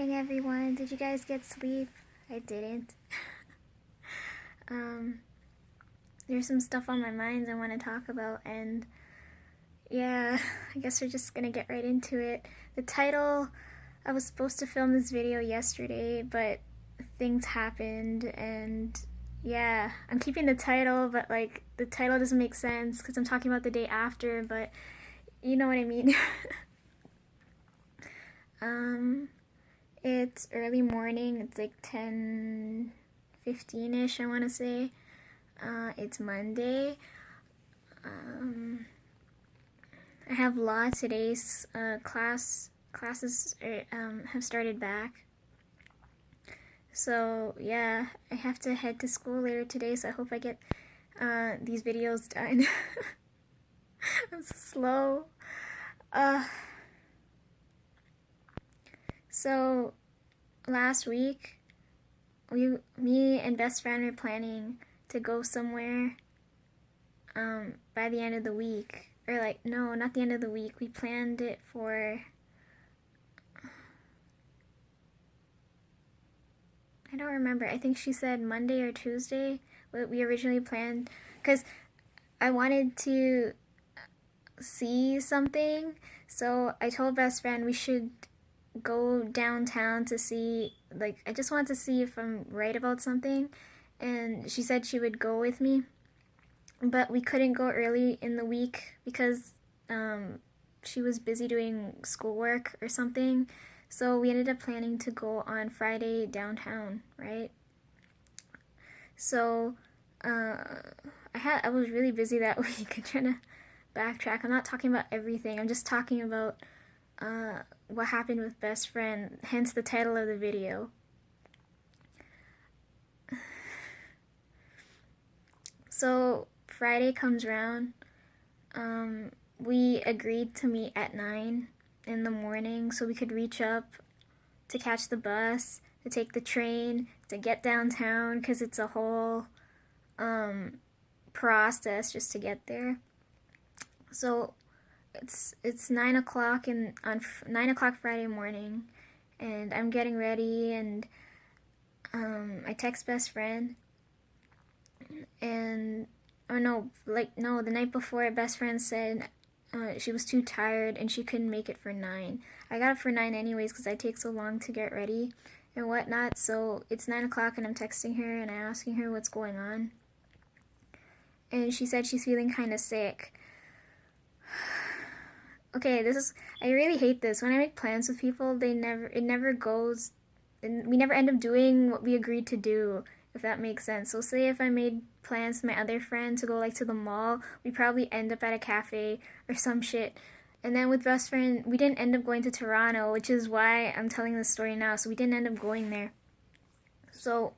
morning, everyone. Did you guys get sleep? I didn't. There's some stuff on my mind I want to talk about, and yeah, I guess we're just gonna get right into it. The title, I was supposed to film this video yesterday, but things happened, and yeah, I'm keeping the title, but like, the title doesn't make sense because I'm talking about the day after, but you know what I mean. It's early morning. It's like 10:15ish, I want to say. It's Monday. I have law today's classes have started back. So yeah, I have to head to school later today, so I hope I get these videos done. I'm so slow. So last week, me and best friend were planning to go somewhere by the end of the week. Or like, no, not the end of the week. We planned it for, I don't remember. I think she said Monday or Tuesday. What we originally planned, because I wanted to see something. So I told best friend we should go downtown to see, like, I just wanted to see if I'm right about something, and she said she would go with me, but we couldn't go early in the week because she was busy doing schoolwork or something, so we ended up planning to go on Friday downtown, right? So I was really busy that week. I'm trying to backtrack. I'm not talking about everything. I'm just talking about what happened with best friend, hence the title of the video. So Friday comes around. We agreed to meet at 9 in the morning so we could reach up to catch the bus, to take the train, to get downtown, because it's a whole process just to get there. So it's 9 o'clock on 9 o'clock Friday morning, and I'm getting ready, and I text best friend, and the night before, best friend said she was too tired and she couldn't make it for 9. I got up for 9 anyways because I take so long to get ready and whatnot. So it's 9 o'clock and I'm texting her and I'm asking her what's going on, and she said she's feeling kind of sick. Okay, I really hate this. When I make plans with people, it never goes, and we never end up doing what we agreed to do, if that makes sense. So say if I made plans with my other friend to go like to the mall, we probably end up at a cafe or some shit. And then with best friend, we didn't end up going to Toronto, which is why I'm telling this story now. So we didn't end up going there. So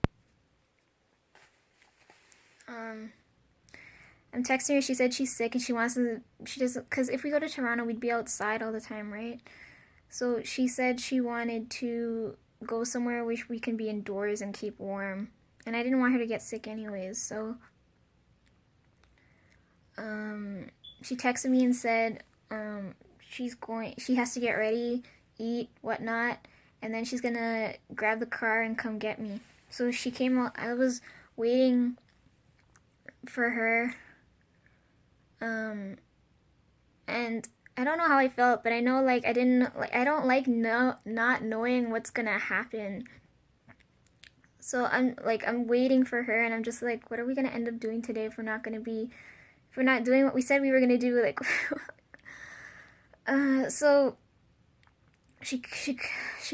I'm texting her. She said she's sick and she doesn't, because if we go to Toronto, we'd be outside all the time, right? So she said she wanted to go somewhere where we can be indoors and keep warm. And I didn't want her to get sick anyways, so she texted me and said she has to get ready, eat, whatnot, and then she's gonna grab the car and come get me. So she came out. I was waiting for her, and I don't know how I felt, but I know, like, I don't like not knowing what's gonna happen. So I'm waiting for her, and I'm just like, what are we gonna end up doing today if we're not doing what we said we were gonna do? Like, so she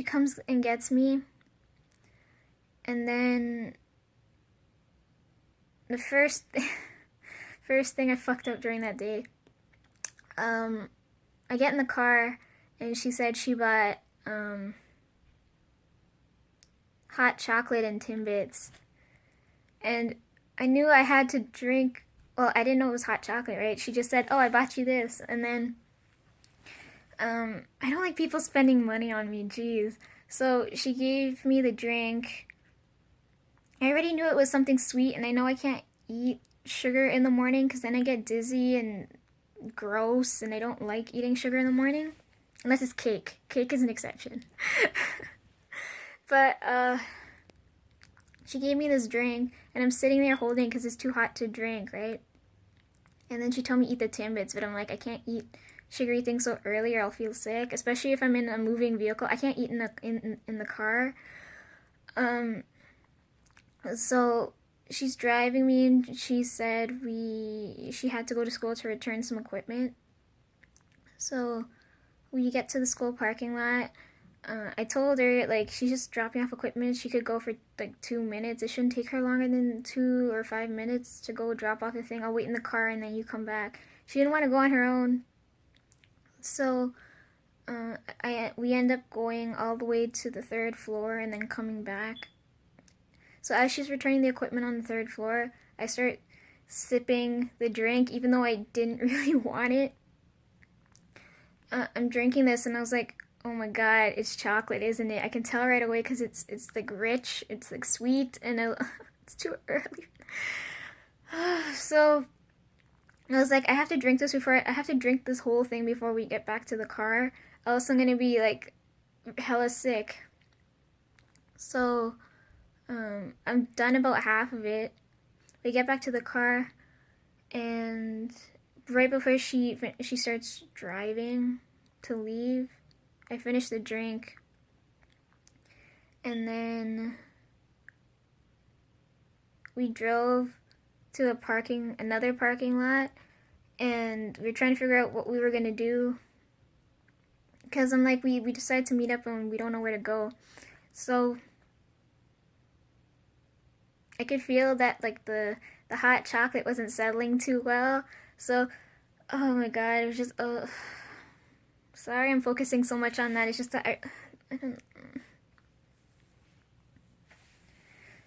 comes and gets me, and then the first thing I fucked up during that day. I get in the car, and she said she bought hot chocolate and Timbits, and I knew I had to drink. Well, I didn't know it was hot chocolate, right? She just said, "Oh, I bought you this," and then I don't like people spending money on me, jeez. So she gave me the drink. I already knew it was something sweet, and I know I can't eat sugar in the morning because then I get dizzy and gross, and I don't like eating sugar in the morning unless it's cake. Cake is an exception. But she gave me this drink, and I'm sitting there holding it because it's too hot to drink, right? And then she told me eat the Timbits, but I'm like, I can't eat sugary things so early or I'll feel sick, especially if I'm in a moving vehicle. I can't eat in the car. So she's driving me, and she said she had to go to school to return some equipment. So we get to the school parking lot. I told her, like, she's just dropping off equipment. She could go for like 2 minutes. It shouldn't take her longer than 2 or 5 minutes to go drop off the thing. I'll wait in the car and then you come back. She didn't want to go on her own. So we end up going all the way to the 3rd floor and then coming back. So as she's returning the equipment on the 3rd floor, I start sipping the drink, even though I didn't really want it. I'm drinking this, and I was like, oh my god, it's chocolate, isn't it? I can tell right away because it's like rich, it's like sweet, and it's too early. So I was like, I have to drink this whole thing before we get back to the car, else I'm gonna be like hella sick. So I'm done about half of it. We get back to the car, and right before she starts driving to leave, I finish the drink, and then we drove to another parking lot, and we were trying to figure out what we were gonna do, because I'm like, we decided to meet up and we don't know where to go. So I could feel that like the hot chocolate wasn't settling too well. So, oh my god, it was just, sorry I'm focusing so much on that. It's just that I don't.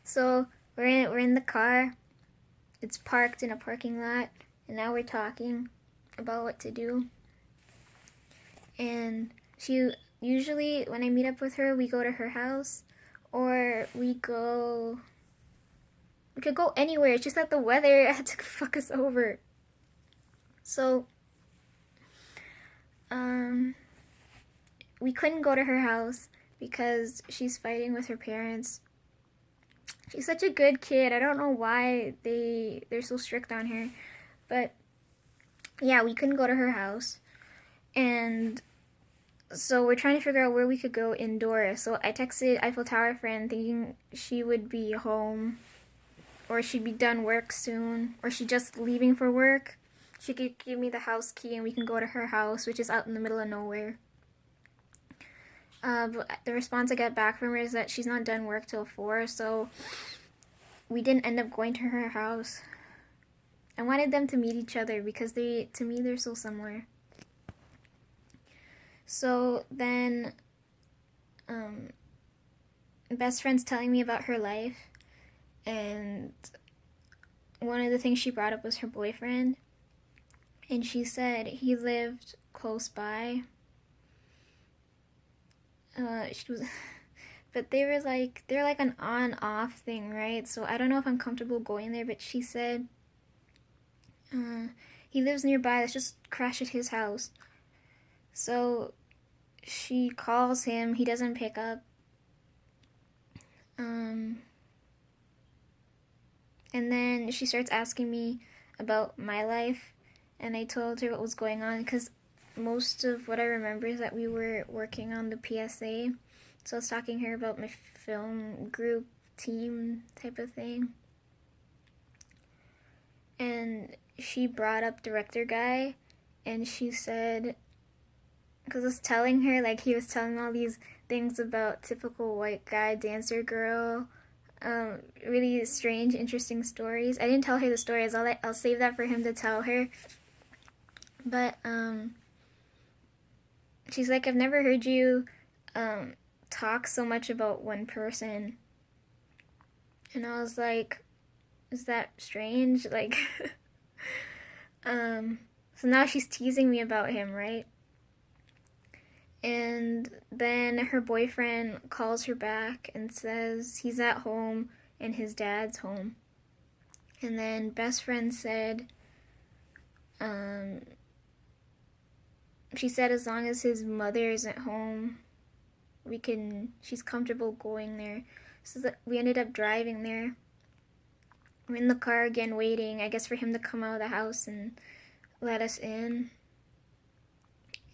So we're in the car. It's parked in a parking lot, and now we're talking about what to do. And she usually, when I meet up with her, we go to her house, or we could go anywhere. It's just that the weather had to fuck us over. So we couldn't go to her house because she's fighting with her parents. She's such a good kid. I don't know why they're so strict on her. But yeah, we couldn't go to her house. And so we're trying to figure out where we could go indoors. So I texted Eiffel Tower friend thinking she would be home, or she'd be done work soon, or she's just leaving for work. She could give me the house key and we can go to her house, which is out in the middle of nowhere. But the response I got back from her is that she's not done work till 4, so we didn't end up going to her house. I wanted them to meet each other because to me, they're so similar. So then, best friend's telling me about her life, and one of the things she brought up was her boyfriend, and she said he lived close by. But they're like an on-off thing, right? So I don't know if I'm comfortable going there, but she said he lives nearby. Let's just crash at his house. So she calls him. He doesn't pick up. And then she starts asking me about my life, and I told her what was going on, because most of what I remember is that we were working on the PSA. So I was talking to her about my film group team type of thing. And she brought up director guy, and she said, because I was telling her, like, he was telling all these things about typical white guy dancer girl, really strange, interesting stories. I didn't tell her the stories. I'll save that for him to tell her. But she's like, I've never heard you talk so much about one person. And I was like, is that strange? Like, so now she's teasing me about him, right? And then her boyfriend calls her back and says he's at home and his dad's home. And then best friend said, she said as long as his mother isn't home, she's comfortable going there. So that we ended up driving there. We're in the car again waiting, I guess, for him to come out of the house and let us in.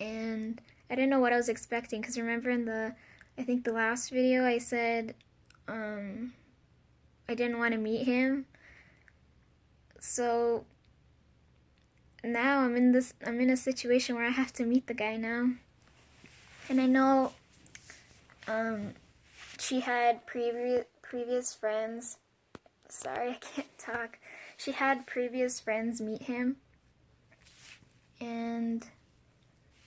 And I didn't know what I was expecting, because remember in I think the last video I said I didn't want to meet him. So now I'm in a situation where I have to meet the guy now. And I know she had previous friends. Sorry, I can't talk. She had previous friends meet him, and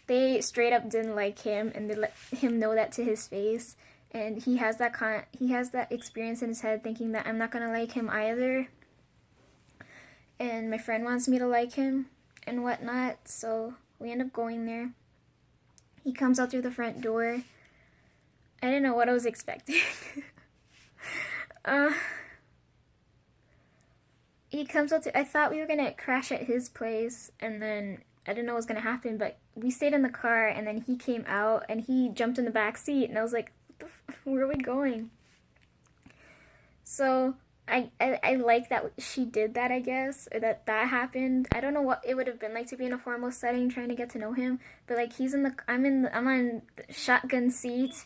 they straight up didn't like him, and they let him know that to his face. And he has that experience in his head, thinking that I'm not gonna like him either. And my friend wants me to like him and whatnot, so we end up going there. He comes out through the front door. I didn't know what I was expecting. He comes out I thought we were gonna crash at his place, and then I didn't know what was gonna happen, but we stayed in the car, and then he came out, and he jumped in the back seat, and I was like, where are we going? So I like that she did that, I guess, or that happened. I don't know what it would have been like to be in a formal setting trying to get to know him, but like I'm on the shotgun seat,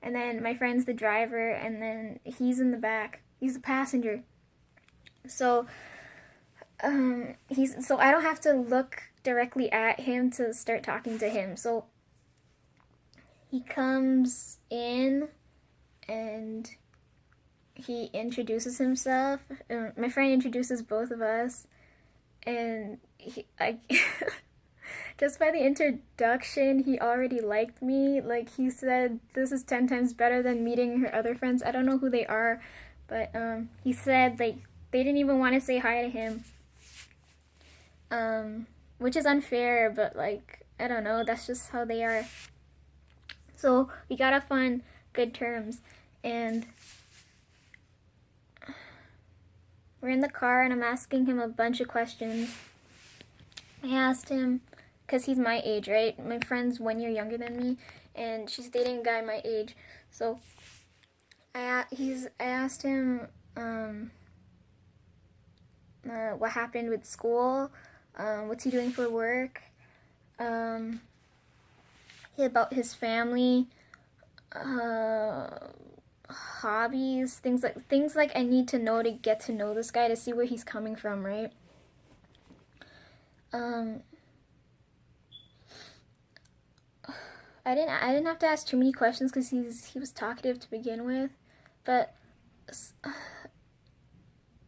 and then my friend's the driver, and then he's in the back. He's the passenger. So so I don't have to look directly at him to start talking to him. So he comes in and he introduces himself. My friend introduces both of us, and just by the introduction, he already liked me. Like, he said, this is 10 times better than meeting her other friends. I don't know who they are, but he said, like, they didn't even want to say hi to him, which is unfair, but, like, I don't know, that's just how they are. So we got off on good terms, and we're in the car, and I'm asking him a bunch of questions. I asked him, because he's my age, right? My friend's 1 year younger than me, and she's dating a guy my age. So I asked him what happened with school, what's he doing for work, about his family, hobbies, things like I need to know to get to know this guy, to see where he's coming from, right? I didn't have to ask too many questions because he was talkative to begin with, but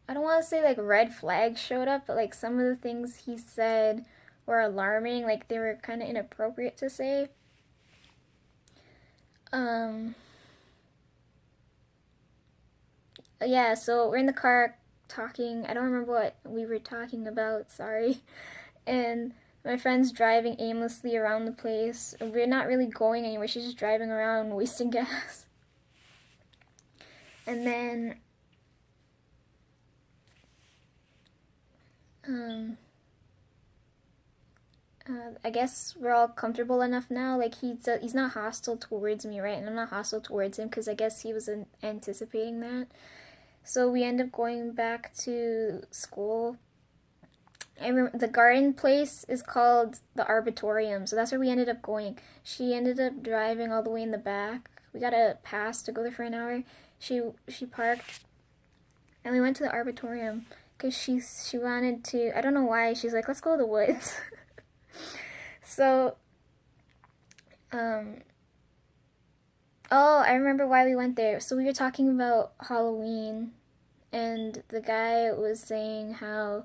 I don't want to say like red flags showed up, but like some of the things he said were alarming, like they were kind of inappropriate to say. Yeah, so we're in the car talking. I don't remember what we were talking about, sorry. And my friend's driving aimlessly around the place. We're not really going anywhere. She's just driving around, wasting gas. And then I guess we're all comfortable enough now. Like, he's not hostile towards me, right? And I'm not hostile towards him, because I guess he was anticipating that. So we end up going back to school. I remember the garden place is called the Arbitorium, so that's where we ended up going. She ended up driving all the way in the back. We got a pass to go there for an hour. She parked, and we went to the Arbitorium because she wanted to. I don't know why. She's like, let's go to the woods. So, oh, I remember why we went there. So we were talking about Halloween, and the guy was saying how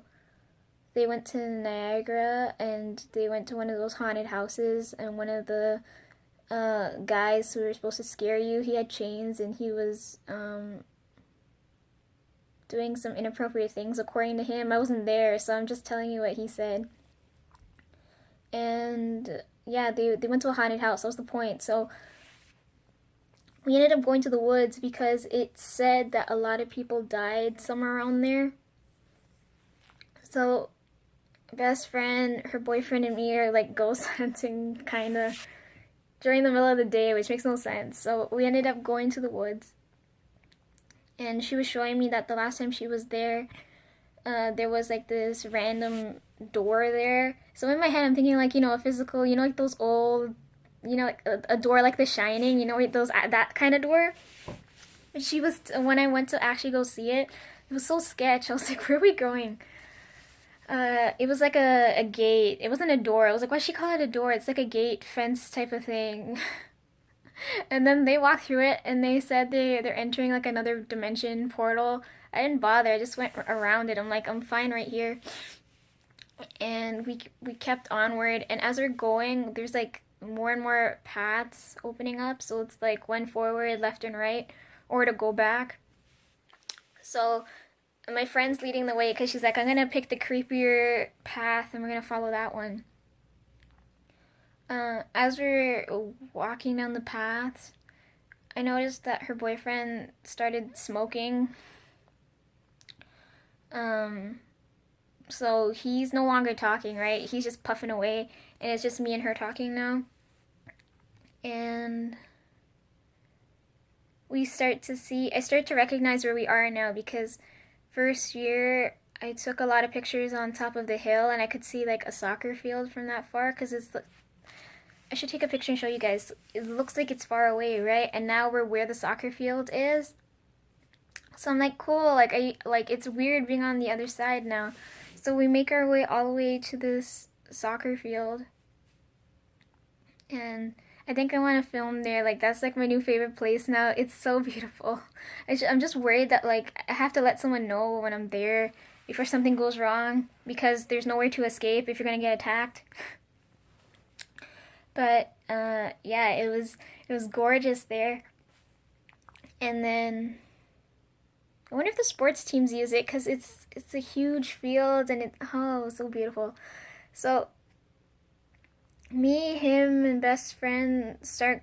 they went to Niagara, and they went to one of those haunted houses, and one of the guys who were supposed to scare you, he had chains, and he was doing some inappropriate things, according to him. I wasn't there, so I'm just telling you what he said. And yeah, they went to a haunted house. That was the point. So we ended up going to the woods because it said that a lot of people died somewhere around there. So best friend, her boyfriend, and me are like ghost hunting, kind of. during the middle of the day, which makes no sense. So we ended up going to the woods, and she was showing me that the last time she was there, there was like this random door there. So in my head, I'm thinking like, a physical, like those old, like a door like The Shining, those that kind of door. But she was when I went to actually go see it, it was so sketch. I was like, where are we going? It was like a gate. It wasn't a door. I was like, why she call it a door? It's like a gate fence type of thing. And then they walked through it and they said they're entering like another dimension portal. I didn't bother. I just went around it. I'm like, I'm fine right here. And we kept onward, and as we're going, there's like more and more paths opening up. So it's like one forward, left and right, or to go back. So my friend's leading the way because she's like, I'm gonna pick the creepier path and we're gonna follow that one. As we're walking down the paths, I noticed that her boyfriend started smoking. So he's no longer talking, right? He's just puffing away, and it's just me and her talking now. And I start to recognize where we are now, because first year I took a lot of pictures on top of the hill, and I could see like a soccer field from that far, because I should take a picture and show you guys. It looks like it's far away, right? And now we're where the soccer field is. So I'm like, cool, it's weird being on the other side now. So we make our way all the way to this soccer field. And I think I want to film there. Like, that's like my new favorite place now. It's so beautiful. I'm just worried that like I have to let someone know when I'm there before something goes wrong, because there's nowhere to escape if you're gonna get attacked. But yeah, it was gorgeous there. And then I wonder if the sports teams use it, because it's a huge field, and it was so beautiful. So me, him, and best friend start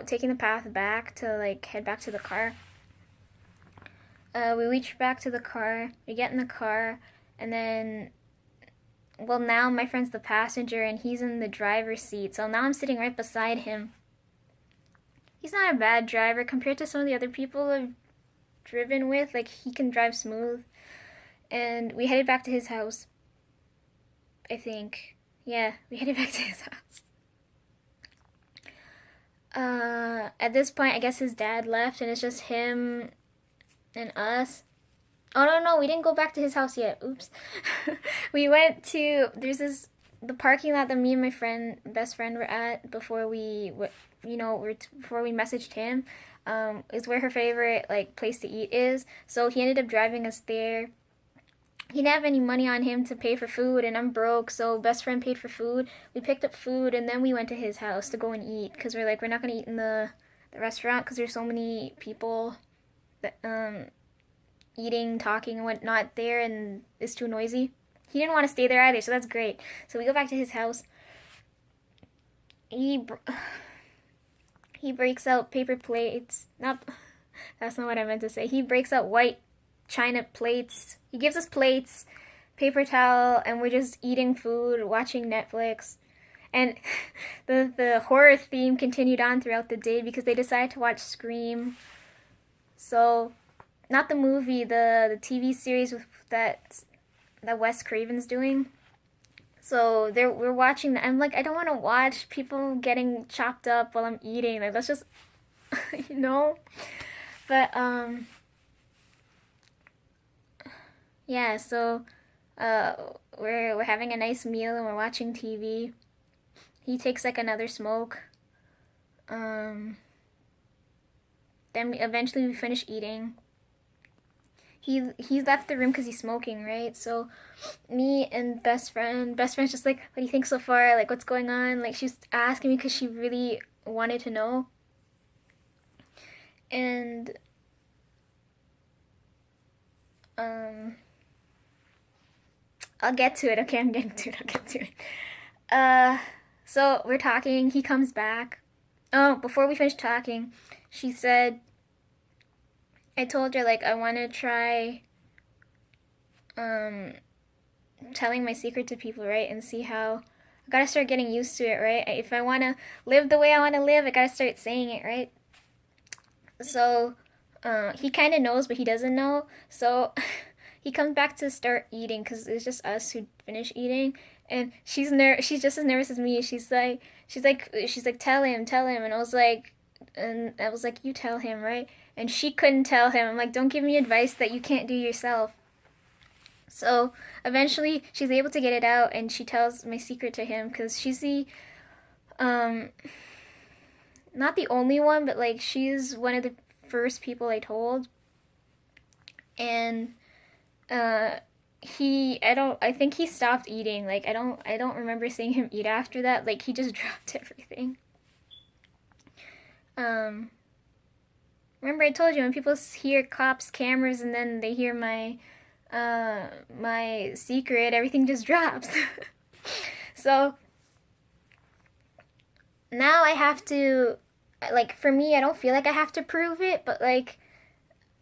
taking the path back to like head back to the car. We reach back to the car. We get in the car, and then, well, now my friend's the passenger and he's in the driver's seat. So now I'm sitting right beside him. He's not a bad driver compared to some of the other people I've driven with. Like, he can drive smooth. And we headed back to his house, I think. Yeah, we headed back to his house. At this point, I guess his dad left, and it's just him and us. Oh, no, we didn't go back to his house yet. Oops. We went to, the parking lot that me and my best friend were at before before we messaged him, is where her favorite, like, place to eat is. So he ended up driving us there. He didn't have any money on him to pay for food, and I'm broke, so best friend paid for food. We picked up food, and then we went to his house to go and eat, because we're not going to eat in the restaurant, because there's so many people that, eating, talking, and whatnot there, and it's too noisy. He didn't want to stay there either, so that's great. So we go back to his house. He breaks out paper plates. That's not what I meant to say. He breaks out white china plates. He gives us plates, paper towel, and we're just eating food, watching Netflix. And the horror theme continued on throughout the day, because they decided to watch Scream. So, not the movie, the TV series that Wes Craven's doing. So we're watching that. I'm like, I don't want to watch people getting chopped up while I'm eating. Like, let's just, But yeah. So we're having a nice meal and we're watching TV. He takes like another smoke. Then eventually we finish eating. He left the room because he's smoking, right? So me and best friend's just like, what do you think so far? Like, what's going on? Like, she's asking me because she really wanted to know. And I'll get to it. Okay, I'll get to it. So we're talking. He comes back. Oh, before we finish talking, she said, I told her, like, I want to try telling my secret to people, right? And see how I gotta start getting used to it, right? If I wanna live the way I wanna live, I gotta start saying it, right? So he kind of knows, but he doesn't know. So he comes back to start eating because it's just us who finish eating, and she's just as nervous as me. She's like, tell him, and I was like, you tell him, right? And she couldn't tell him. I'm like, don't give me advice that you can't do yourself. So eventually, she's able to get it out, and she tells my secret to him because she's the um not the only one, but like she's one of the first people I told. And uh I think he stopped eating. Like I don't remember seeing him eat after that. Like he just dropped everything. Um Remember I told you when people hear cops, cameras, and then they hear my secret, everything just drops. So now I have to, like, for me, I don't feel like I have to prove it, but like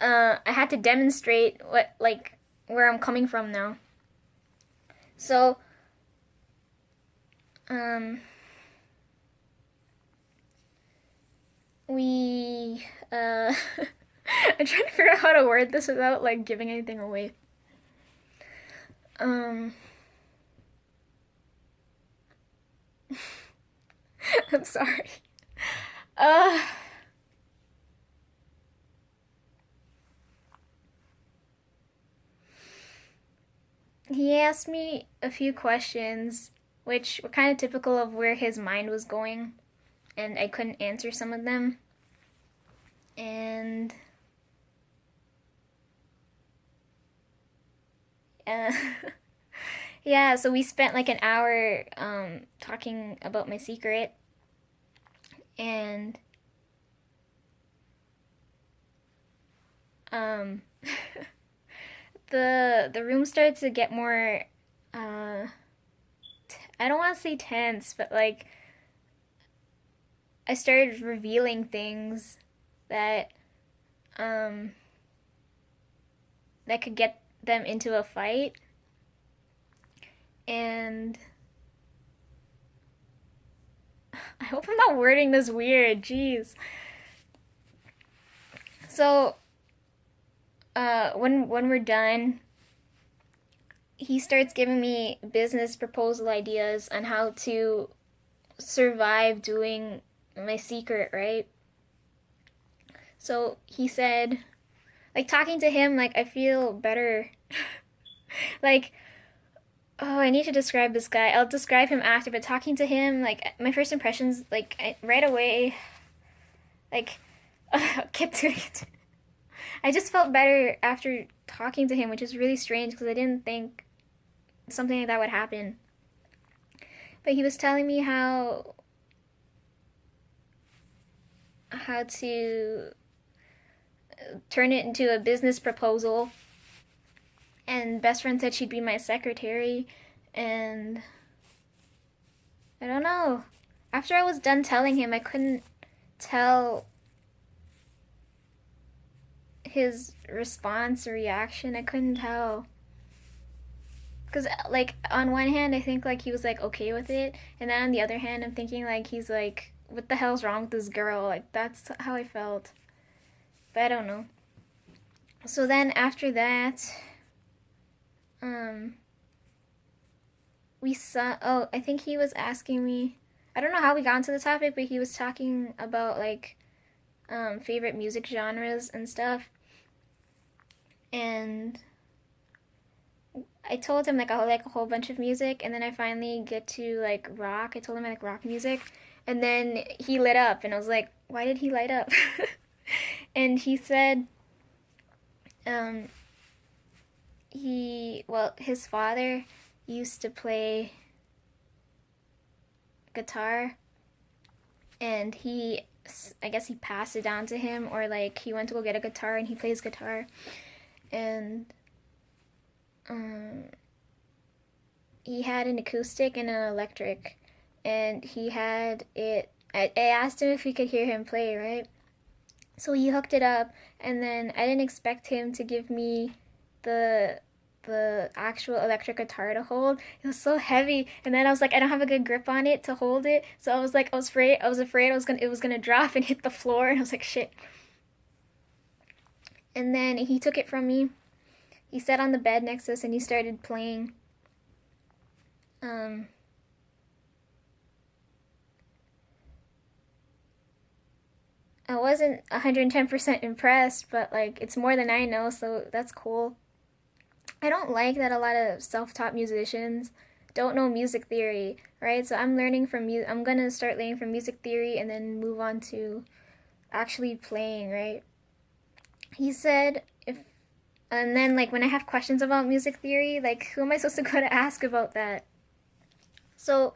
I had to demonstrate what, like, where I'm coming from now. So um we I'm trying to figure out how to word this without like giving anything away. um I'm sorry. uh he asked me a few questions which were kind of typical of where his mind was going, and I couldn't answer some of them. And uh, yeah, so we spent like an hour talking about my secret, and um, the room started to get more. I don't want to say tense, but like I started revealing things that um, that could get them into a fight, and I hope I'm not wording this weird. Jeez. So when we're done, he starts giving me business proposal ideas on how to survive doing my secret, right? So he said, like talking to him, like I feel better. Like, oh, I need to describe this guy. I'll describe him after, but talking to him, like my first impressions, like right away, like get to it. I just felt better after talking to him, which is really strange because I didn't think something like that would happen. But he was telling me how to turn it into a business proposal, and best friend said she'd be my secretary, and I don't know. After I was done telling him, I couldn't tell his response or reaction. I couldn't tell. Because, like, on one hand, I think, like, he was, like, okay with it. And then on the other hand, I'm thinking, like, he's, like, what the hell's wrong with this girl? Like, that's how I felt. But I don't know. So then after that, um, we saw, oh, I think he was asking me, I don't know how we got into the topic, but he was talking about, like, favorite music genres and stuff. And I told him like I like a whole bunch of music, and then I finally get to like rock. I told him I like rock music, and then he lit up, and I was like, "Why did he light up?" And he said, um, his father used to play guitar, and I guess he passed it down to him, or like he went to go get a guitar and he plays guitar, and um, he had an acoustic and an electric, and he had it. I asked him if he could hear him play, right? So he hooked it up, and then I didn't expect him to give me the the actual electric guitar to hold. It was so heavy, and then I was like, I don't have a good grip on it to hold it, so I was like, I was afraid it was gonna drop and hit the floor, and I was like, shit. And then he took it from me. He sat on the bed next to us and he started playing. Um, I wasn't 110% impressed, but like it's more than I know, so that's cool. I don't like that a lot of self-taught musicians don't know music theory, right? So I'm gonna start learning from music theory and then move on to actually playing, right? He said if and then like when I have questions about music theory, like who am I supposed to go to ask about that? So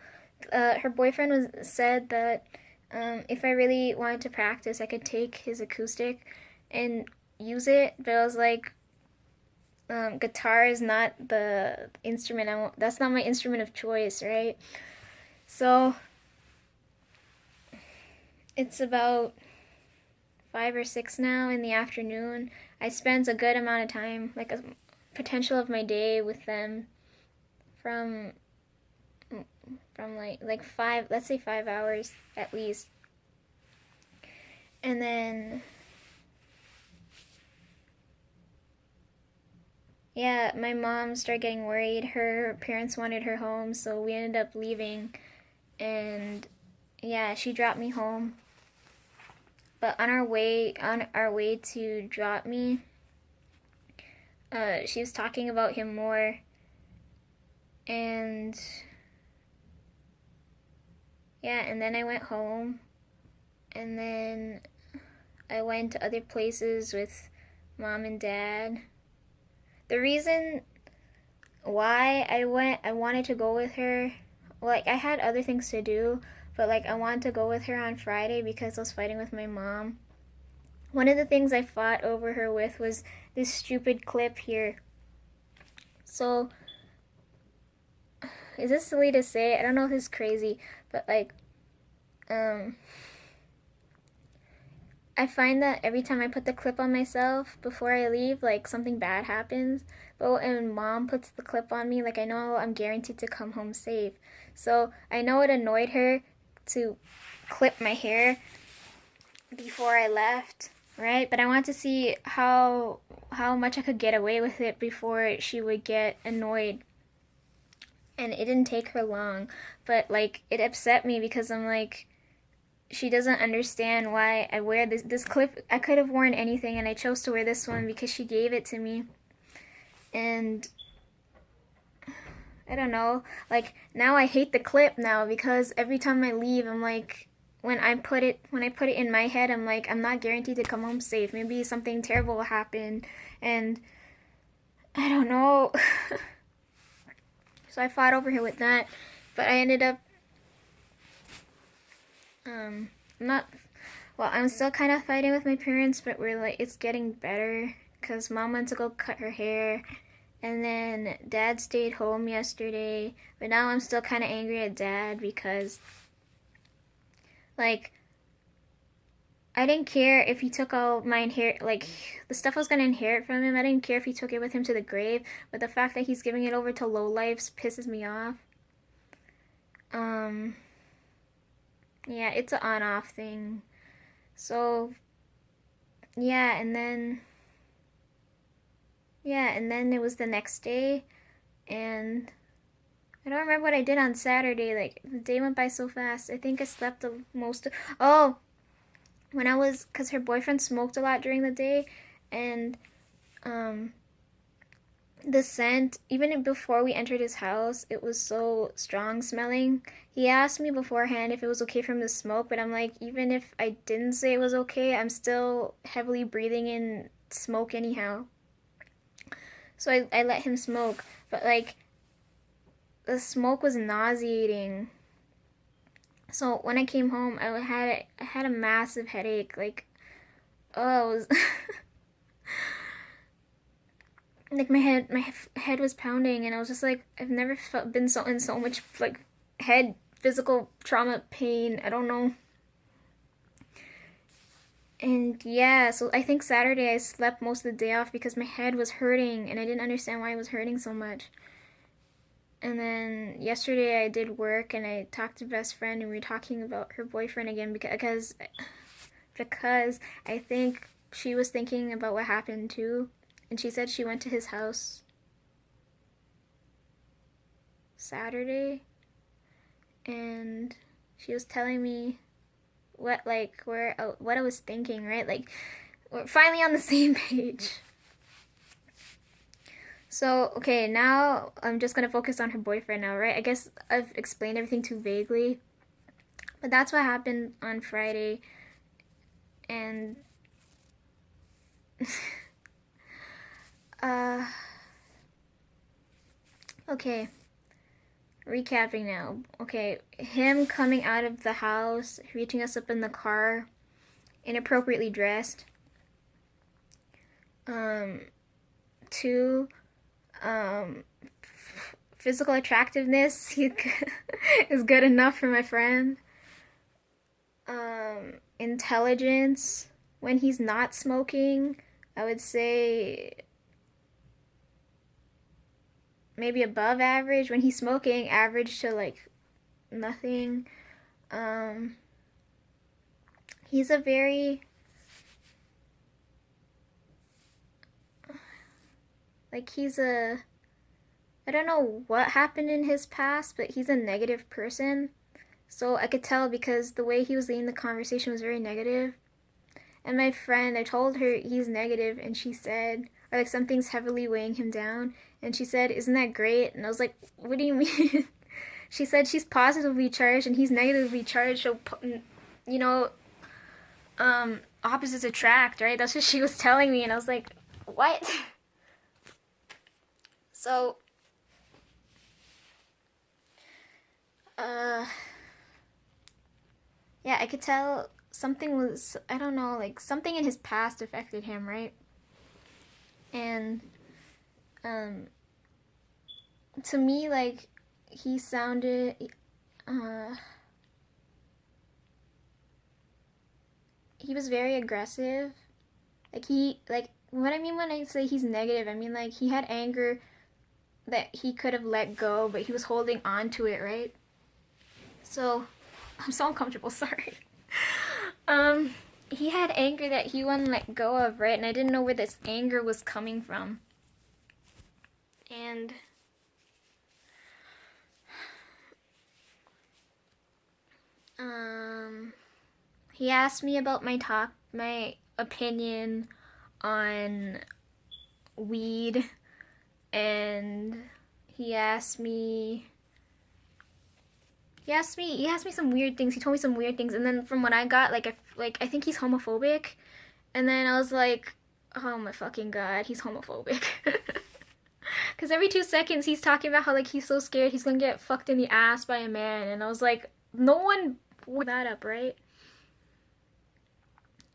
her boyfriend was said that if I really wanted to practice, I could take his acoustic and use it. But I was like, guitar is not the instrument I want. That's not my instrument of choice, right? So it's about 5 or 6 now in the afternoon. I spend a good amount of time, like a potential of my day, with them from like 5, let's say 5 hours at least. And then yeah, my mom started getting worried. Her parents wanted her home, so we ended up leaving. And yeah, she dropped me home. But on our way to drop me, she was talking about him more. And yeah, and then I went home. And then I went to other places with mom and dad. The reason why I wanted to go with her, like I had other things to do, but like I wanted to go with her on Friday because I was fighting with my mom. One of the things I fought over her with was this stupid clip here. So, is this silly to say? I don't know if this is crazy, but like, I find that every time I put the clip on myself before I leave, like something bad happens. But when mom puts the clip on me, like I know I'm guaranteed to come home safe. So I know it annoyed her to clip my hair before I left, right? But I wanted to see how much I could get away with it before she would get annoyed. And it didn't take her long, but like it upset me because I'm like, she doesn't understand why I wear this clip. I could have worn anything and I chose to wear this one because she gave it to me. And I don't know, like now I hate the clip now because every time I leave I'm like, when I put it in my head, I'm like, I'm not guaranteed to come home safe. Maybe something terrible will happen, and I don't know. So I fought over here with that, but I ended up not, well, I'm still kind of fighting with my parents, but we're like, it's getting better because mom went to go cut her hair, and then dad stayed home yesterday, but now I'm still kind of angry at dad because, like, I didn't care if he took all my like, the stuff I was gonna inherit from him. I didn't care if he took it with him to the grave, but the fact that he's giving it over to lowlifes pisses me off. Yeah, it's an on-off thing. So, yeah, and then it was the next day, and I don't remember what I did on Saturday. Like, the day went by so fast. I think I slept the most. Oh, because her boyfriend smoked a lot during the day, and the scent, even before we entered his house, it was so strong smelling. He asked me beforehand if it was okay for him to smoke, but I'm like, even if I didn't say it was okay, I'm still heavily breathing in smoke anyhow. So I let him smoke, but like, the smoke was nauseating. So when I came home, I had a massive headache. Like, oh, it was like my head was pounding, and I was just like, I've never been in so much like head physical trauma pain. I don't know. And yeah, so I think Saturday I slept most of the day off because my head was hurting and I didn't understand why it was hurting so much. And then yesterday I did work and I talked to best friend and we were talking about her boyfriend again because I think she was thinking about what happened too. And she said she went to his house Saturday and she was telling me what I was thinking, right? Like we're finally on the same page. So, okay, now I'm just gonna focus on her boyfriend now, right? I guess I've explained everything too vaguely, but that's what happened on Friday, and uh, okay, recapping now. Okay, him coming out of the house, reaching us up in the car, inappropriately dressed. Two, um, physical attractiveness is good enough for my friend. Intelligence when he's not smoking, I would say maybe above average. When he's smoking, average to like nothing. Um, he's a very like he's a I don't know what happened in his past, but he's a negative person. So I could tell because the way he was leading the conversation was very negative. And my friend, I told her he's negative, and she said, or like something's heavily weighing him down. And she said, "Isn't that great?" And I was like, "What do you mean?" She said she's positively charged and he's negatively charged. So, you know, opposites attract, right? That's what she was telling me. And I was like, what? So, uh, yeah, I could tell something was, I don't know, like something in his past affected him, right? And, um, to me, like, he sounded, he was very aggressive. Like, what I mean when I say he's negative, I mean, like, he had anger that he could have let go, but he was holding on to it, right? So, I'm so uncomfortable, sorry. Um, he had anger that he wouldn't let go of, right? And I didn't know where this anger was coming from. And he asked me about my opinion on weed, and he asked me some weird things. He told me some weird things, and then from what I got, I think he's homophobic, and then I was like, oh my fucking god, he's homophobic. Because every 2 seconds he's talking about how like he's so scared he's gonna get fucked in the ass by a man, and I was like, no one would that up, right?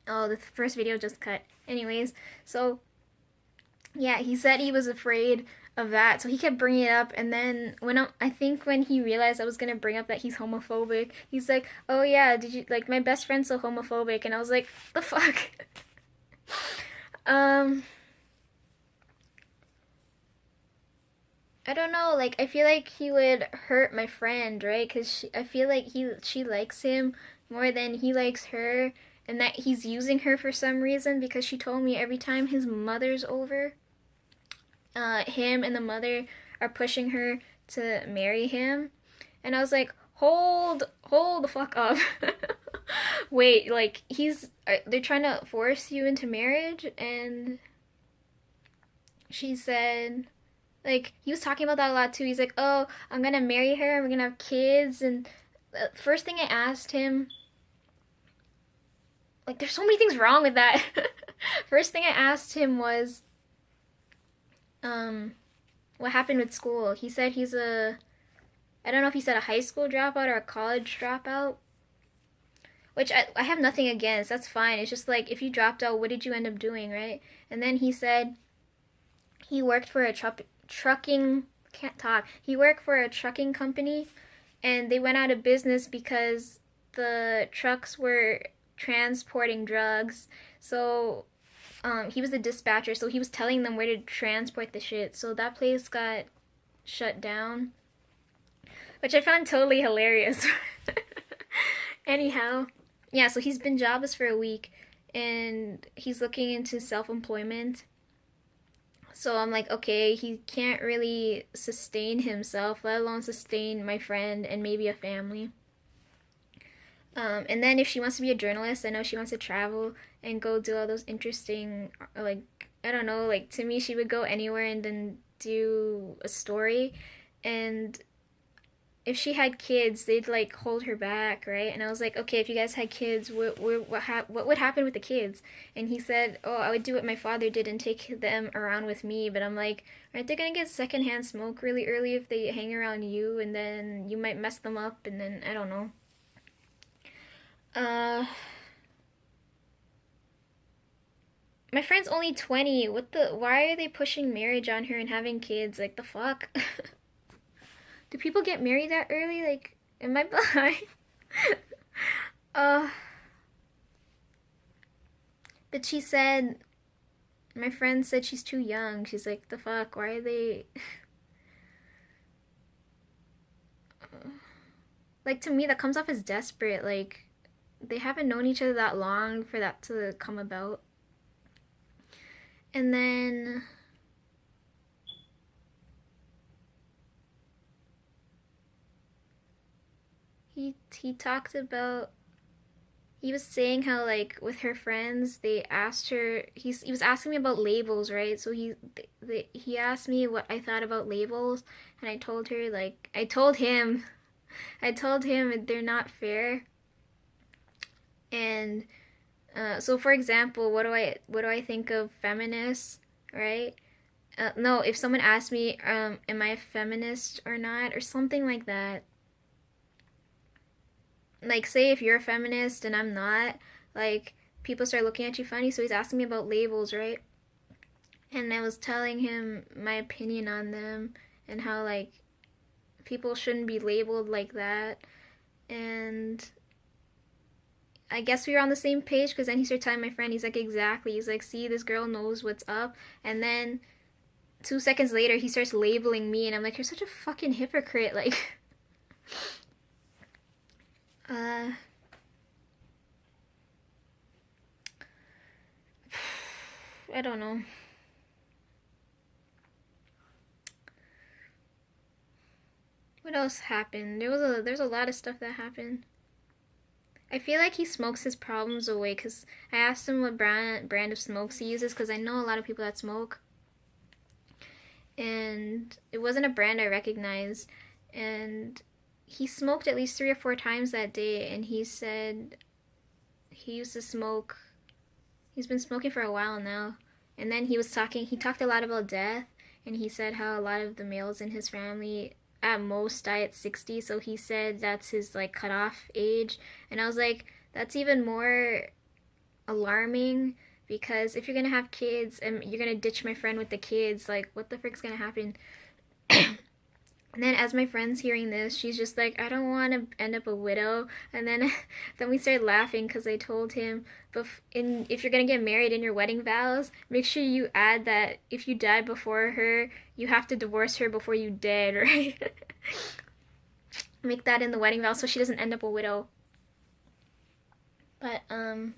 Oh, the first video just cut. Anyways, so yeah, he said he was afraid of that, so he kept bringing it up. And then I think when he realized I was gonna bring up that he's homophobic, he's like, "Oh yeah, did you like my best friend's so homophobic?" And I was like, "The fuck." I don't know. Like I feel like he would hurt my friend, right? Because I feel like she likes him more than he likes her, and that he's using her for some reason because she told me every time his mother's over, him and the mother are pushing her to marry him. And I was like, hold the fuck up. Wait, like they're trying to force you into marriage? And she said, like, he was talking about that a lot too. He's like, oh, I'm gonna marry her, we're gonna have kids. And the first thing I asked him, like, there's so many things wrong with that. First thing I asked him was, what happened with school. He said I don't know if he said a high school dropout or a college dropout. Which I have nothing against. That's fine. It's just like, if you dropped out, what did you end up doing, right? And then he said he worked for a trucking, can't talk. He worked for a trucking company, and they went out of business because the trucks were transporting drugs. So he was the dispatcher, so he was telling them where to transport the shit. So that place got shut down, which I found totally hilarious. Anyhow, yeah, so he's been jobless for a week and he's looking into self-employment. So I'm like, okay, he can't really sustain himself, let alone sustain my friend and maybe a family. And then if she wants to be a journalist, I know she wants to travel and go do all those interesting, like, I don't know, like to me, she would go anywhere and then do a story. And if she had kids, they'd like hold her back, right? And I was like, okay, if you guys had kids, what would happen with the kids? And he said, oh, I would do what my father did and take them around with me. But I'm like, aren't they gonna get secondhand smoke really early if they hang around you, and then you might mess them up, and then I don't know. Uh, my friend's only 20. What the? Why are they pushing marriage on her and having kids? Like the fuck? Do people get married that early? Like, am I behind? uh, but she said, my friend said she's too young. She's like, the fuck? Why are they? Like, to me, that comes off as desperate. Like, they haven't known each other that long for that to come about. And then he talked about, he was saying how like with her friends they asked her, he was asking me about labels, right? So he asked me what I thought about labels, and I told her, like, I told him they're not fair. And so for example, what do I think of feminists, right? No, if someone asked me, am I a feminist or not, or something like that. Like, say if you're a feminist and I'm not, like, people start looking at you funny. So he's asking me about labels, right? And I was telling him my opinion on them and how, like, people shouldn't be labeled like that. And I guess we were on the same page, because then he started telling my friend, he's like, exactly. He's like, see, this girl knows what's up. And then 2 seconds later, he starts labeling me, and I'm like, you're such a fucking hypocrite. Like, I don't know. What else happened? There's a lot of stuff that happened. I feel like he smokes his problems away, because I asked him what brand of smokes he uses, because I know a lot of people that smoke. And it wasn't a brand I recognized. And he smoked at least 3 or 4 times that day, and he said he used to smoke. He's been smoking for a while now. And then he talked a lot about death, and he said how a lot of the males in his family at most die at 60, so he said that's his like cutoff age. And I was like, that's even more alarming, because if you're gonna have kids and you're gonna ditch my friend with the kids, like, what the frick's gonna happen? And then as my friend's hearing this, she's just like, I don't want to end up a widow. And then then we started laughing, because I told him, if you're going to get married in your wedding vows, make sure you add that if you died before her, you have to divorce her before you dead, right? Make that in the wedding vows so she doesn't end up a widow. But, and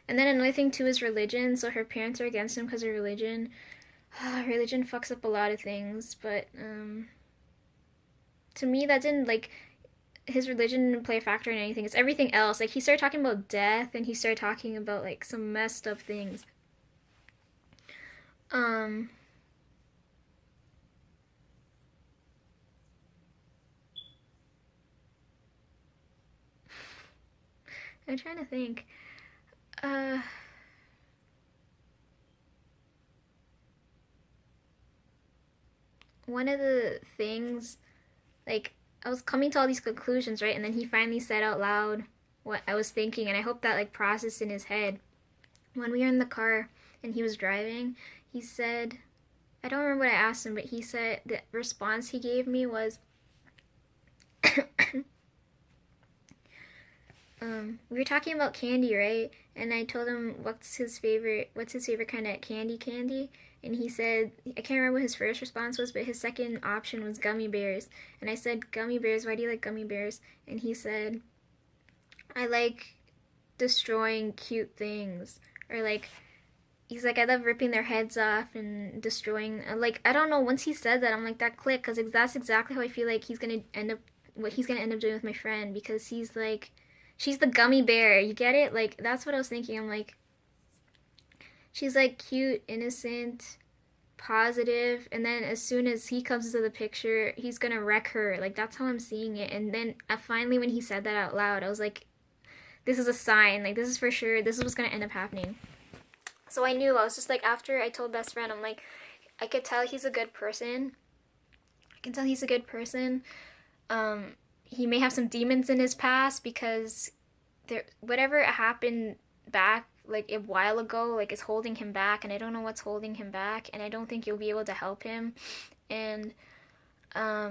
then another thing too is religion. So her parents are against him because of religion. Religion fucks up a lot of things, but to me that didn't, like, his religion didn't play a factor in anything. It's everything else. Like, he started talking about death, and he started talking about like some messed up things. I'm trying to think. One of the things, like, I was coming to all these conclusions, right? And then he finally said out loud what I was thinking, and I hope that like processed in his head. When we were in the car and he was driving, he said, I don't remember what I asked him, but he said the response he gave me was we were talking about candy, right? And I told him what's his favorite kind of candy, and he said I can't remember what his first response was, but his second option was gummy bears. And I said, "Gummy bears? Why do you like gummy bears?" And he said, "I like destroying cute things." Or like he's like, "I love ripping their heads off and destroying." Like I don't know. Once he said that, I'm like, that clicked, because that's exactly how I feel like he's gonna end up doing with my friend, because he's like, she's the gummy bear. You get it? Like that's what I was thinking. I'm like, she's like cute, innocent, positive, and then as soon as he comes into the picture, he's gonna wreck her. Like that's how I'm seeing it. And then finally, when he said that out loud, I was like, this is a sign. Like this is for sure. This is what's gonna end up happening. So I knew. I was just like, after I told best friend, I'm like, I could tell he's a good person. I can tell he's a good person. He may have some demons in his past, because whatever happened back like a while ago, like, is holding him back, and I don't know what's holding him back, and I don't think you'll be able to help him. And I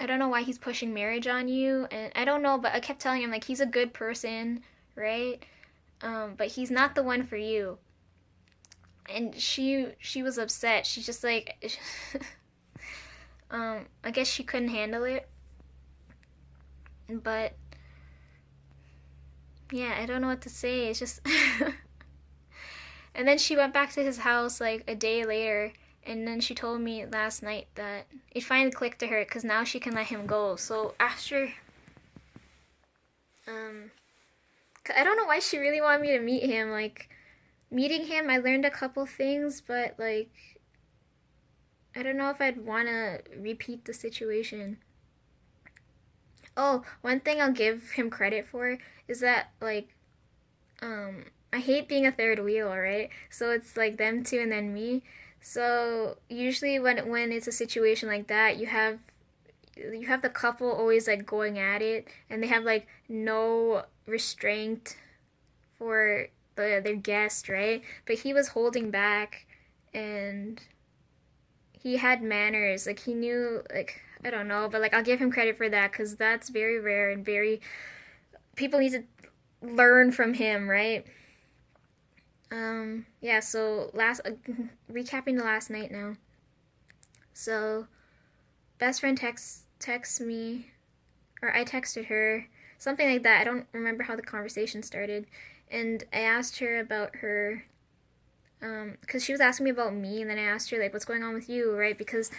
don't know why he's pushing marriage on you, and I don't know, but I kept telling him, like, he's a good person, right? But he's not the one for you. And she was upset. She's just like, I guess she couldn't handle it. But yeah, I don't know what to say. It's just and then she went back to his house like a day later, and then she told me last night that it finally clicked to her, because now she can let him go. So after I don't know why she really wanted me to meet him. Like, meeting him, I learned a couple things, but like, I don't know if I'd want to repeat the situation. Oh, one thing I'll give him credit for is that, like, I hate being a third wheel, right? So it's like them two and then me. So usually when it's a situation like that, you have the couple always like going at it, and they have like no restraint for their guest, right? But he was holding back, and he had manners. Like, he knew, like, I don't know, but like, I'll give him credit for that, because that's very rare, and very, people need to learn from him, right? Yeah, so recapping the last night now. So best friend texts me, or I texted her, something like that. I don't remember how the conversation started. And I asked her about her, because she was asking me about me, and then I asked her, like, what's going on with you, right? Because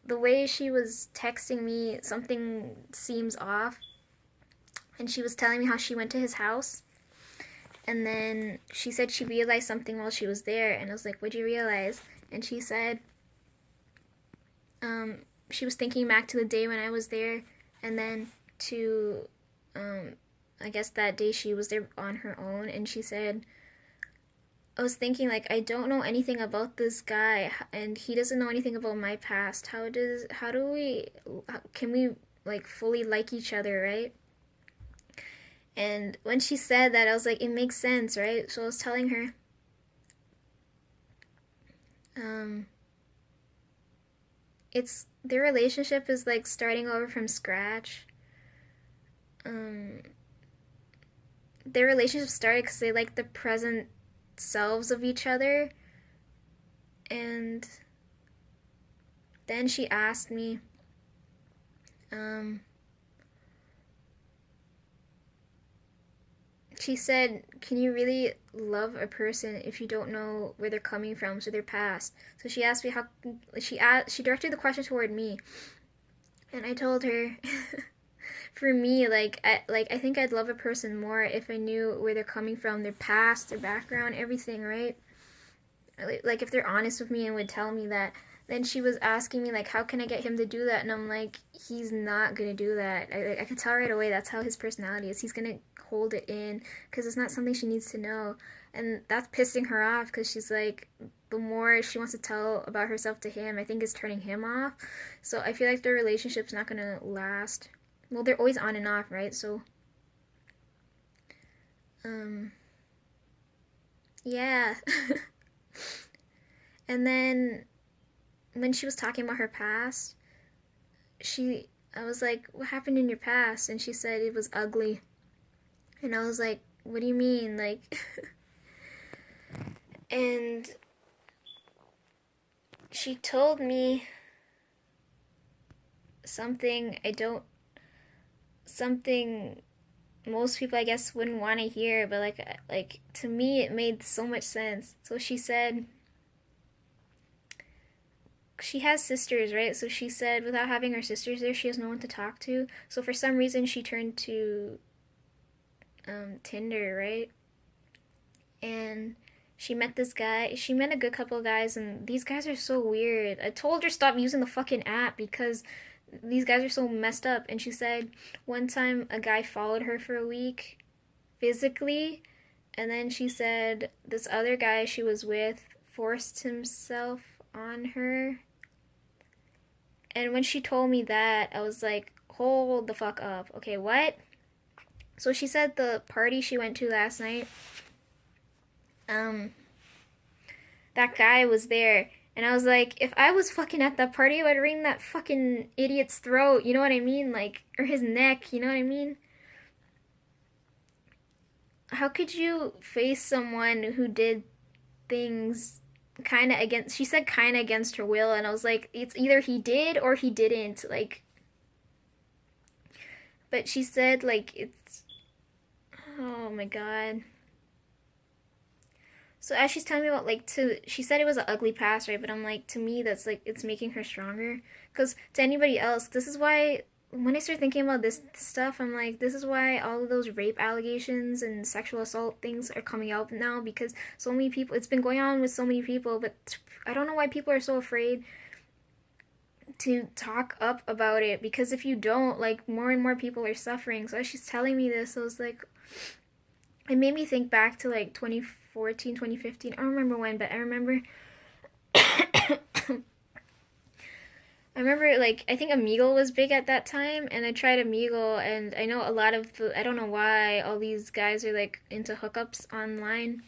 the way she was texting me, something seems off. And she was telling me how she went to his house, and then she said she realized something while she was there, and I was like, what'd you realize? And she said, she was thinking back to the day when I was there, and then to, I guess that day she was there on her own, and she said, I was thinking, like, I don't know anything about this guy, and he doesn't know anything about my past. Can we, like, fully like each other, right? And when she said that, I was like, it makes sense, right? So I was telling her, it's their relationship is like starting over from scratch. Their relationship started because they like the present selves of each other, and then she asked me, she said, can you really love a person if you don't know where they're coming from, so their past? So she asked me how, she directed the question toward me, and I told her, for me, I think I'd love a person more if I knew where they're coming from, their past, their background, everything, right? Like, if they're honest with me and would tell me that. Then she was asking me, like, how can I get him to do that? And I'm like, he's not gonna do that. I could tell right away that's how his personality is. He's gonna hold it in, because it's not something she needs to know. And that's pissing her off, because she's like, the more she wants to tell about herself to him, I think it's turning him off. So I feel like their relationship's not gonna last. Well, they're always on and off, right? So, yeah. And then when she was talking about her past, she I was like, what happened in your past? And she said it was ugly. And I was like, what do you mean? Like, and she told me something something most people I guess wouldn't want to hear, but like to me it made so much sense. So she said she has sisters, right? So she said without having her sisters there, she has no one to talk to. So for some reason she turned to Tinder, right? And she met this guy. She met a good couple of guys, and these guys are so weird. I told her stop using the fucking app because these guys are so messed up. And she said one time a guy followed her for a week physically, and then she said this other guy she was with forced himself on her. And when she told me that, I was like, hold the fuck up. Okay, what? So she said the party she went to last night, that guy was there. And I was like, if I was fucking at that party, I would wring that fucking idiot's throat, you know what I mean? Like, or his neck, you know what I mean? How could you face someone who did things kind of against, she said kind of against her will, and I was like, it's either he did or he didn't, like, but she said, like, it's, oh my god. So as she's telling me about like she said it was an ugly past, right? But I'm like, to me, that's like it's making her stronger. Because to anybody else, this is why when I start thinking about this stuff, I'm like, this is why all of those rape allegations and sexual assault things are coming out now because so many people. It's been going on with so many people, but I don't know why people are so afraid to talk up about it. Because if you don't, like, more and more people are suffering. So as she's telling me this, I was like, it made me think back to like 2014, 2015. I don't remember when, but I remember I remember like I think Omegle was big at that time, and I tried Omegle, and I know a lot of I don't know why all these guys are like into hookups online.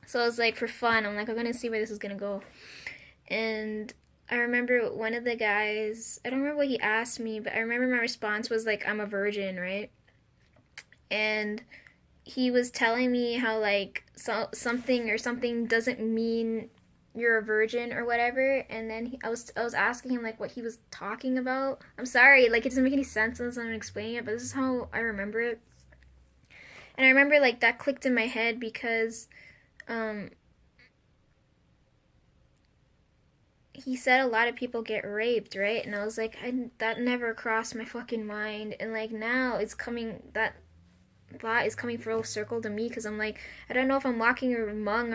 So I was like, for fun, I'm like, I'm gonna see where this is gonna go. And I remember one of the guys, I don't remember what he asked me, but I remember my response was like, I'm a virgin, right? And he was telling me how like something doesn't mean you're a virgin or whatever, and then I was asking him like what he was talking about. I'm sorry, like it doesn't make any sense unless I'm explaining it, but this is how I remember it. And I remember like that clicked in my head because he said a lot of people get raped, right? And I was like, that never crossed my fucking mind. And like now it's coming, that thought is coming full circle to me because I'm like, I don't know if I'm walking among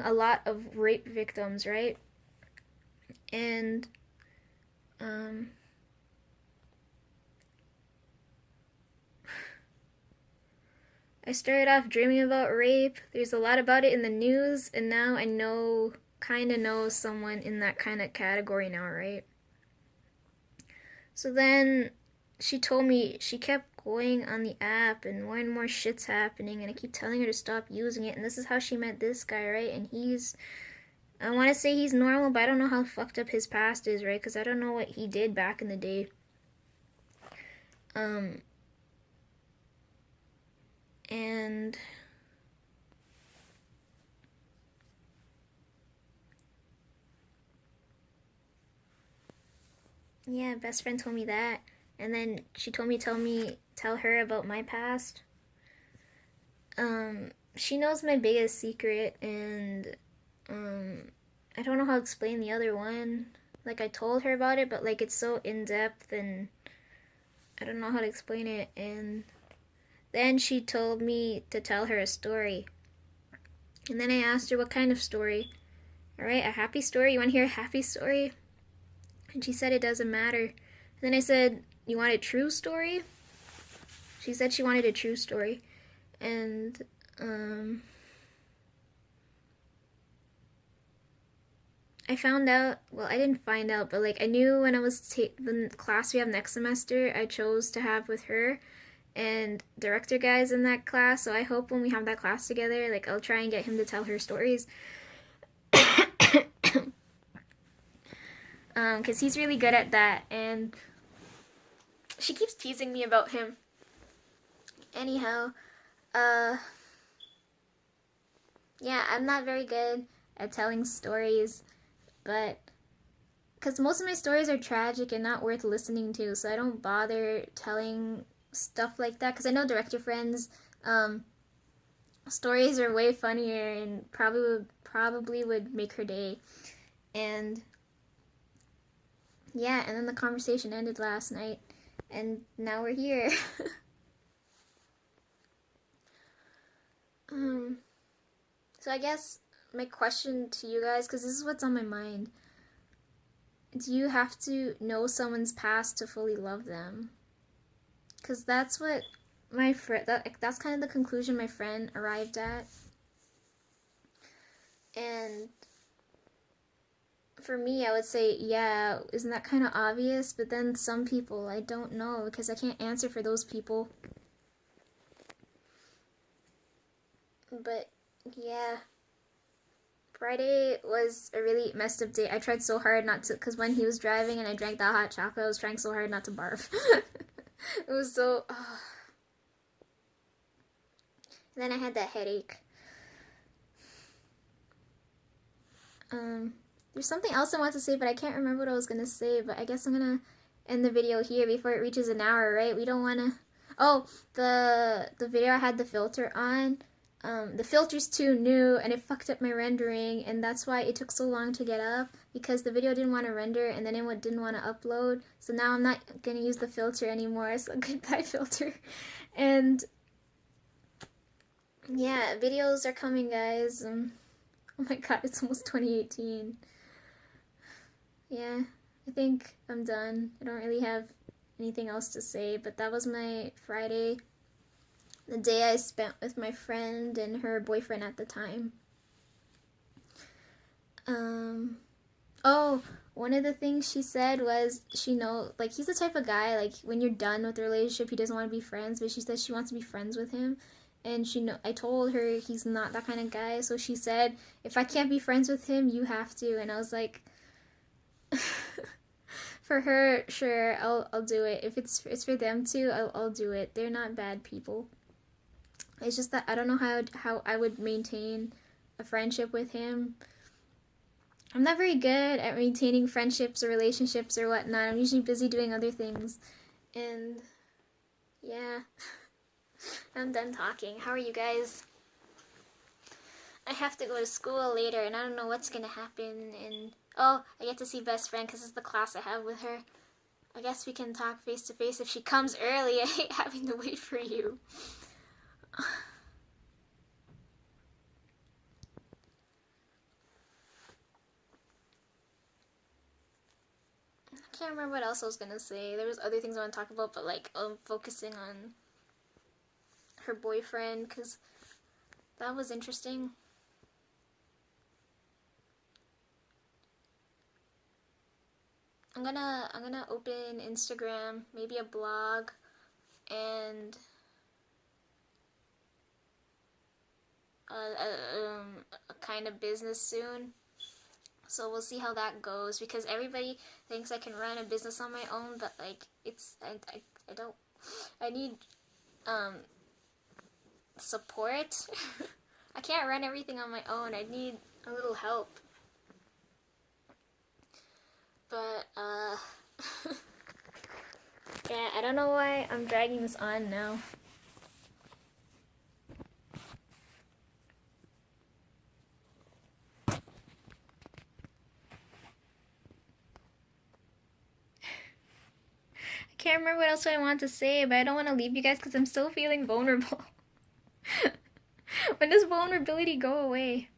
a lot of rape victims, right? And I started off dreaming about rape. There's a lot about it in the news, and now I kind of know someone in that kind of category now, right? So then she told me she kept going on the app and more shit's happening, and I keep telling her to stop using it, and this is how she met this guy, right? And I want to say he's normal, but I don't know how fucked up his past is, right? Because I don't know what he did back in the day. And yeah, best friend told me that. And then she told me tell her about my past. She knows my biggest secret, and I don't know how to explain the other one. Like I told her about it, but like it's so in depth, and I don't know how to explain it. And then she told me to tell her a story. And then I asked her what kind of story. All right, a happy story. You want to hear a happy story? And she said it doesn't matter. And then I said, you want a true story? She said she wanted a true story. And I found out, well, I didn't find out, but like I knew when I was the class we have next semester, I chose to have with her and director guys in that class. So I hope when we have that class together, like I'll try and get him to tell her stories. because he's really good at that, and she keeps teasing me about him. Anyhow, yeah, I'm not very good at telling stories, but because most of my stories are tragic and not worth listening to, so I don't bother telling stuff like that, because I know Director Friends stories are way funnier and probably would make her day. And yeah, and then the conversation ended last night, and now we're here. So I guess my question to you guys, because this is what's on my mind, do you have to know someone's past to fully love them? Because that's what my friend, that's kind of the conclusion my friend arrived at. And for me, I would say, yeah, isn't that kind of obvious? But then some people, I don't know, because I can't answer for those people. But yeah, Friday was a really messed up day. I tried so hard not to, because when he was driving and I drank that hot chocolate, I was trying so hard not to barf. It was so... And then I had that headache. There's something else I want to say, but I can't remember what I was going to say, but I guess I'm going to end the video here before it reaches an hour, right? We don't want to... Oh, the video I had the filter on, the filter's too new, and it fucked up my rendering, and that's why it took so long to get up, because the video didn't want to render, and then it didn't want to upload, so now I'm not going to use the filter anymore, so goodbye filter. And yeah, videos are coming, guys. Oh my god, it's almost 2018. Yeah, I think I'm done. I don't really have anything else to say, but that was my Friday. The day I spent with my friend and her boyfriend at the time. Oh, one of the things she said was like, he's the type of guy, like, when you're done with the relationship, he doesn't want to be friends, but she said she wants to be friends with him. And I told her he's not that kind of guy, so she said, if I can't be friends with him, you have to. And I was like, for her, sure, I'll do it. If it's for them too, I'll do it. They're not bad people. It's just that I don't know how I would maintain a friendship with him. I'm not very good at maintaining friendships or relationships or whatnot. I'm usually busy doing other things. And yeah, I'm done talking. How are you guys? I have to go to school later, and I don't know what's gonna happen. And oh, I get to see best friend because it's the class I have with her. I guess we can talk face to face if she comes early. I hate having to wait for you. I can't remember what else I was gonna say. There was other things I want to talk about, but like I'm focusing on her boyfriend because that was interesting. I'm gonna open Instagram, maybe a blog, and a kind of business soon. So we'll see how that goes, because everybody thinks I can run a business on my own, but like I don't. I need support. I can't run everything on my own. I need a little help. But yeah, I don't know why I'm dragging this on now. I can't remember what else I want to say, but I don't want to leave you guys because I'm still feeling vulnerable. When does vulnerability go away?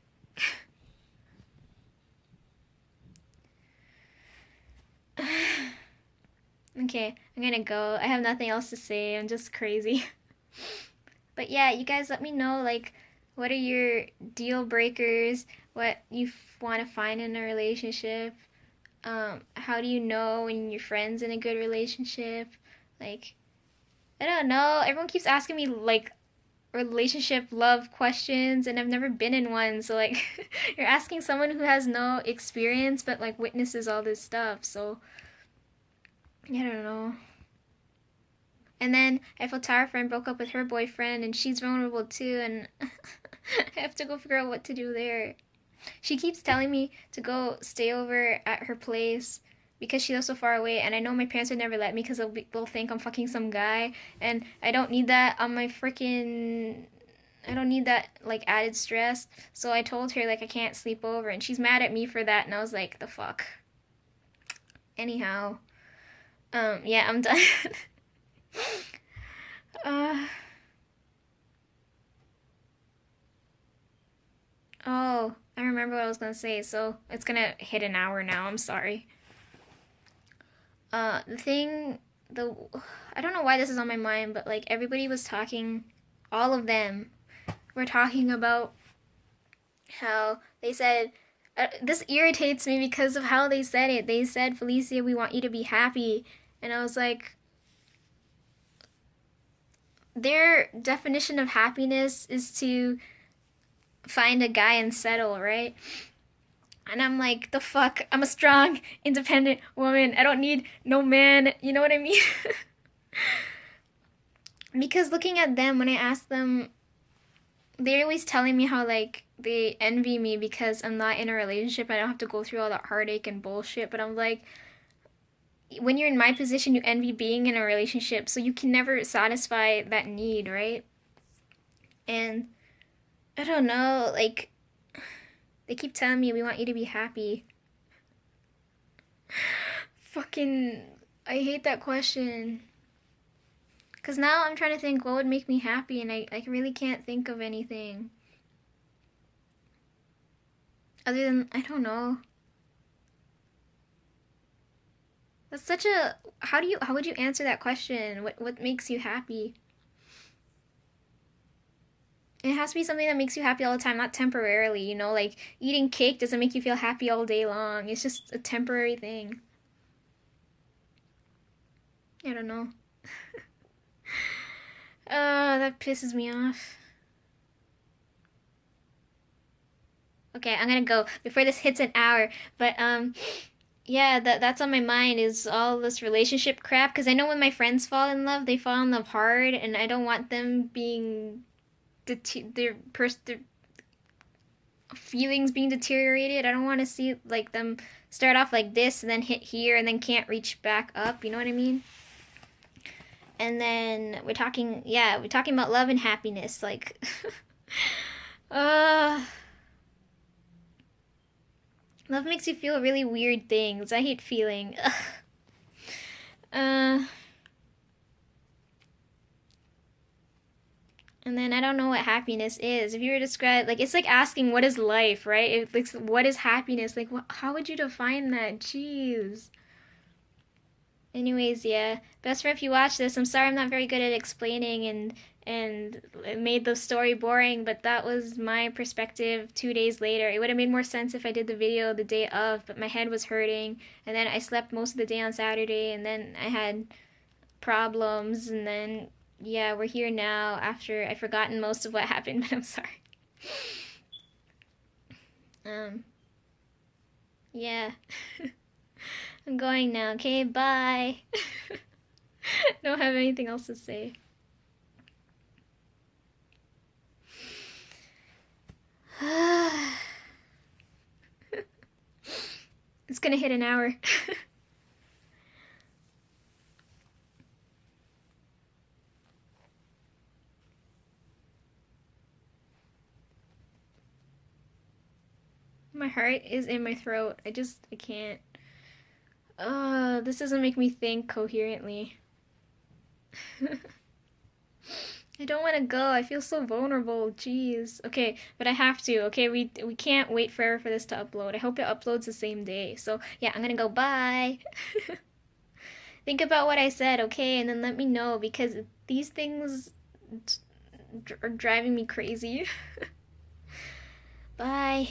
Okay, I'm gonna go. I have nothing else to say. I'm just crazy. But yeah, you guys let me know, like, what are your deal breakers? What you want to find in a relationship? How do you know when your friend's in a good relationship? Like, I don't know. Everyone keeps asking me, like, relationship love questions, and I've never been in one. So like you're asking someone who has no experience but like witnesses all this stuff. So I don't know. And then Eiffel Tower friend broke up with her boyfriend, and she's vulnerable too, and I have to go figure out what to do there. She keeps telling me to go stay over at her place because she lives so far away, and I know my parents would never let me because they'll think I'm fucking some guy, and I don't need that on my freaking. I don't need that like added stress. So I told her like I can't sleep over, and she's mad at me for that, and I was like, the fuck. Anyhow, yeah, I'm done. Oh, I remember what I was gonna say. So it's gonna hit an hour now. I'm sorry. The thing, I don't know why this is on my mind, but like everybody was talking, all of them were talking about how they said, this irritates me because of how they said it. They said, Felicia, we want you to be happy. And I was like, their definition of happiness is to find a guy and settle, right? And I'm like, the fuck? I'm a strong, independent woman. I don't need no man. You know what I mean? Because looking at them, when I ask them, they're always telling me how, like, they envy me because I'm not in a relationship. I don't have to go through all that heartache and bullshit. But I'm like, when you're in my position, you envy being in a relationship. So you can never satisfy that need, right? And I don't know, like, they keep telling me we want you to be happy. Fucking, I hate that question. Because now I'm trying to think what would make me happy, and I really can't think of anything. Other than, I don't know. That's such a, how would you answer that question? What makes you happy? It has to be something that makes you happy all the time, not temporarily, you know? Like, eating cake doesn't make you feel happy all day long. It's just a temporary thing. I don't know. That pisses me off. Okay, I'm gonna go before this hits an hour. But, yeah, that's on my mind is all this relationship crap. Because I know when my friends fall in love, they fall in love hard, and I don't want them being their feelings being deteriorated. I don't want to see like them start off like this and then hit here and then can't reach back up. You know what I mean? And then we're talking about love and happiness. Like, love makes you feel really weird things. I hate feeling. And then I don't know what happiness is. If you were to describe, like, it's like asking what is life, right? Like, what is happiness? Like, how would you define that? Jeez. Anyways, yeah. Best friend, if you watch this, I'm sorry I'm not very good at explaining and it made the story boring, but that was my perspective 2 days later. It would have made more sense if I did the video the day of, but my head was hurting, and then I slept most of the day on Saturday, and then I had problems, and then, yeah, we're here now after I've forgotten most of what happened, but I'm sorry. Yeah. I'm going now, okay? Bye. Don't have anything else to say. It's gonna hit an hour. My heart is in my throat. I can't. This doesn't make me think coherently. I don't want to go. I feel so vulnerable. Jeez. Okay, but I have to. Okay, we can't wait forever for this to upload. I hope it uploads the same day. So, yeah, I'm gonna go. Bye. Think about what I said, okay? And then let me know, because these things are driving me crazy. Bye.